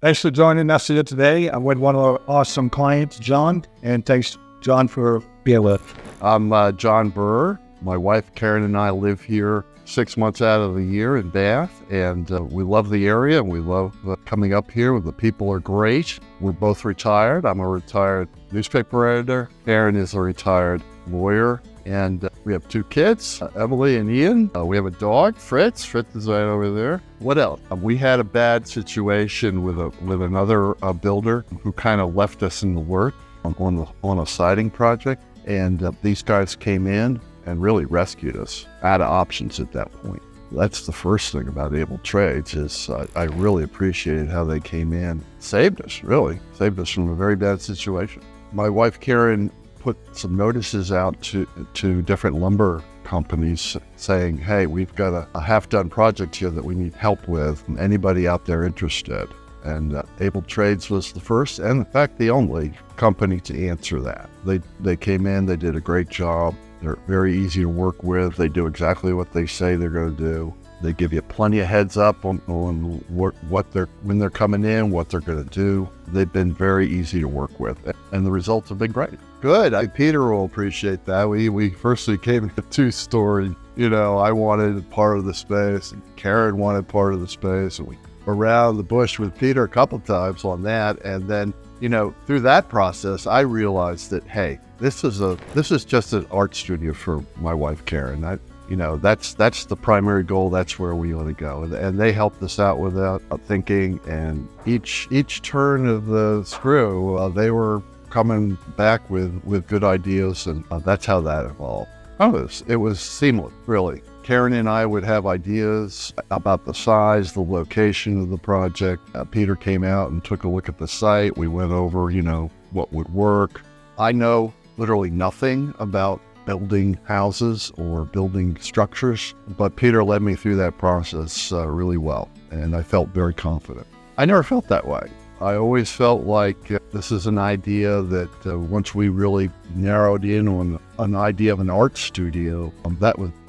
Thanks for joining us here today. I'm with one of our awesome clients, John, and thanks, John, for being with us. I'm John Burr. My wife Karen and I live here 6 months out of the year in Bath, and we love the area, and we love coming up here. The people are great. We're both retired. I'm a retired newspaper editor. Karen is a retired lawyer, and we have 2 kids, Emily and Ian. We have a dog, Fritz. Fritz is right over there. What else? We had a bad situation with another builder who kind of left us in the lurch on a siding project, and these guys came in and really rescued us out of options at that point. That's the first thing about Able Trades is I really appreciated how they came in, saved us from a very bad situation. My wife Karen put some notices out to different lumber companies saying, hey, we've got a half-done project here that we need help with. Anybody out there interested? And Able Trades was the first and, in fact, the only company to answer that. They came in, they did a great job. They're very easy to work with. They do exactly what they say they're going to do. They give you plenty of heads up on when they're coming in, what they're going to do. They've been very easy to work with, and the results have been great. Good. Peter will appreciate that. We firstly came into 2-story. I wanted part of the space, and Karen wanted part of the space, and we were around the bush with Peter a couple times on that. And then, through that process, I realized that, hey, this is just an art studio for my wife Karen. That's the primary goal. That's where we want to go. And they helped us out with that thinking. And each turn of the screw, they were coming back with good ideas, and that's how that evolved. It was seamless, really. Karen and I would have ideas about the size, the location of the project. Peter came out and took a look at the site. We went over, what would work. I know literally nothing about building houses or building structures, but Peter led me through that process really well, and I felt very confident. I never felt that way. I always felt like this is an idea that once we really narrowed in on an idea of an art studio,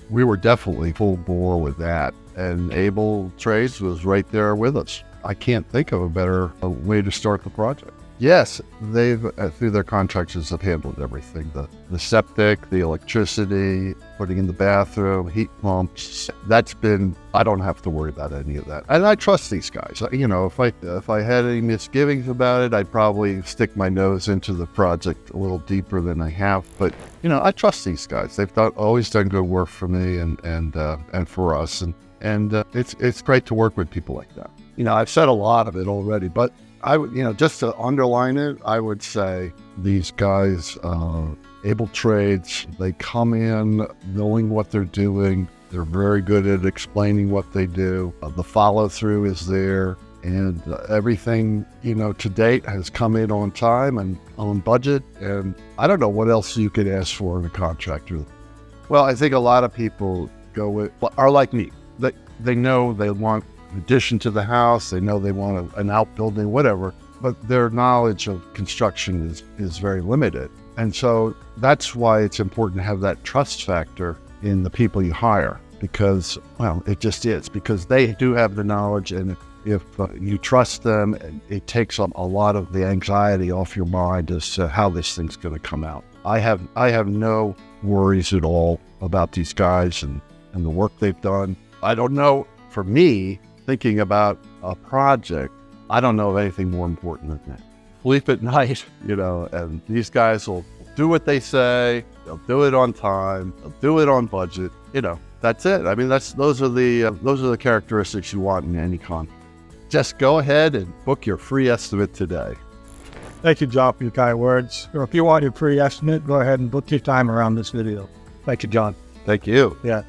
we were definitely full bore with that, and Able Trades was right there with us. I can't think of a better way to start the project. Yes, they've, through their contractors, have handled everything. The septic, the electricity, putting in the bathroom, heat pumps. I don't have to worry about any of that. And I trust these guys. If I had any misgivings about it, I'd probably stick my nose into the project a little deeper than I have. But, I trust these guys. They've always done good work for me and for us. And it's great to work with people like that. I've said a lot of it already, but just to underline it, I would say these guys, Able Trades, they come in knowing what they're doing. They're very good at explaining what they do. The follow-through is there, and everything, to date has come in on time and on budget. And I don't know what else you could ask for in a contractor. Well, I think a lot of people are like me. They know they want addition to the house, they know they want an outbuilding, whatever, but their knowledge of construction is very limited. And so that's why it's important to have that trust factor in the people you hire, because, it just is, because they do have the knowledge, and if you trust them, it takes a lot of the anxiety off your mind as to how this thing's going to come out. I have no worries at all about these guys and the work they've done. I don't know, for me, thinking about a project, I don't know of anything more important than that. Sleep at night, and these guys will do what they say. They'll do it on time. They'll do it on budget. That's it. I mean, those are the characteristics you want in any contract. Just go ahead and book your free estimate today. Thank you, John, for your kind words. If you want your free estimate, go ahead and book your time around this video. Thank you, John. Thank you. Yeah.